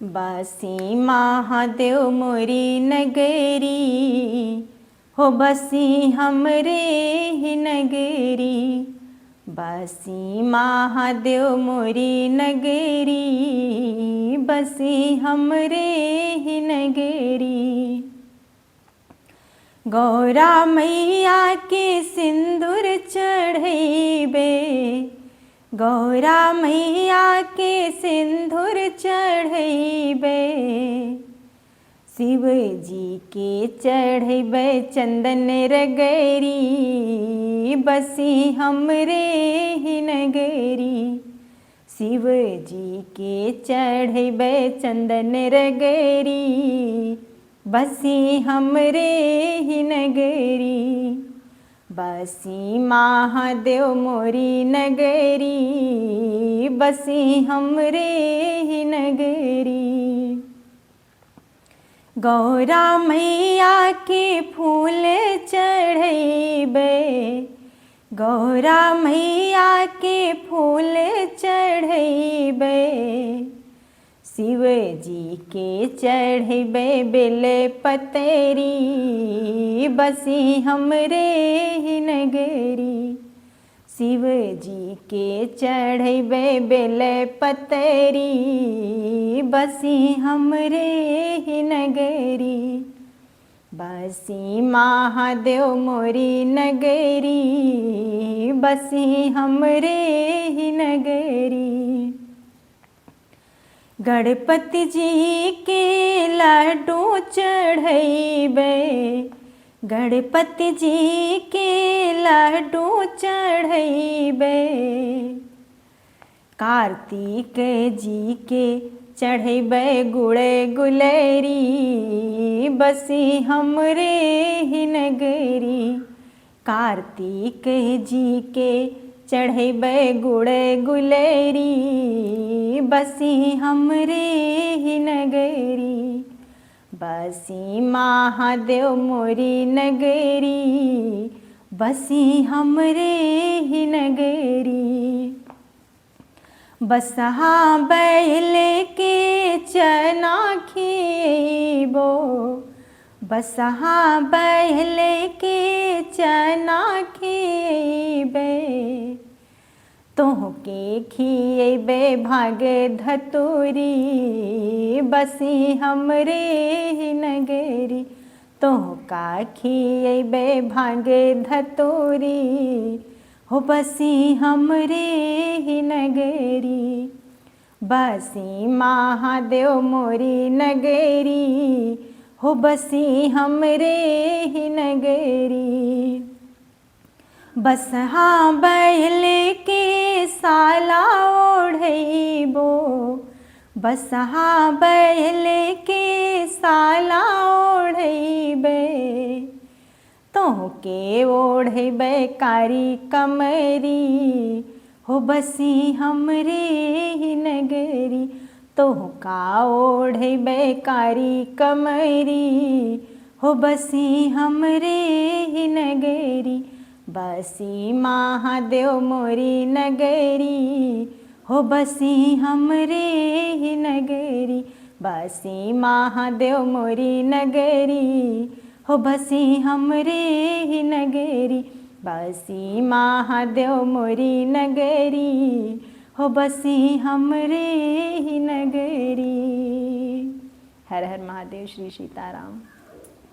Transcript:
बासी महादेव मोरी नगरी, हो बसी हमरे ही नगरी। बासी महादेव मोरी नगरी, बसी हमरे ही नगरी। गौरा मैया के सिंदूर चढ़ैबे, गौरा मैया के सिंदूर चढ़ैबे। शिव जी के चढ़ैबे चंदन रगरी, बसी हमरे ही नगरी। शिव जी के चढ़ैबे चंदन रगरी, बसी हमरे ही नगरी। बसी महादेव मोरी नगरी, बसी हमरे ही नगरी। गौरा मैया के फूल चढ़ैबे, गौरा मैया के फूल चढ़ैबे। शिव जी के चढ़ैबे बेल पतरी, बसी हमरे ही नगरी। शिव जी के चढ़ैबे बेल पतरी, बसी हमरे ही नगरी। बसी महादेव मोरी नगरी, बसी हमरे ही नगरी। गणपति जी के लड्डू चढ़ैबे, गणपति जी के लड्डू चढ़ैबे। कार्तिक जी के चढ़ैबे गुड़ गुलेरी, बसी हमरे ही नगरी। कार्तिक जी के चढ़ैबे गुड़ गुलेरी, बसी हमरे ही नगरी। बसी महादेव मोरी नगरी, बसी हमरे ही नगरी। बसहा बैल के चना खिएबो, बसहा बैल के चना खिएबे। तोहके खिएबे भाग धतूरी, बसी हमरे ही नगरी। तोहका खिएबे भाग धतूरी, हो बसी हमरे ही नगरी। बसी महादेव मोरी नगरी, हो बसी हमरे ही नगरी। बसहा बैल के साला ओढ़ैबो, बसहा बैल के साला ओढ़ैबे। तोहके ओढ़ैबे कारी कमरी, हो बसी हमरे ही नगरी। तोहका ओढ़ैबे कारी कमरी, हो बसी हमरे ही नगरी। बसी महादेव मोरी नगरी, हो बसी हमरे ही नगरी। बसी महादेव मोरी नगरी, हो बसी हमरे ही नगरी। बसी महादेव मोरी नगरी, हो बसी हमरे ही नगरी। हर हर महादेव, श्री सीताराम।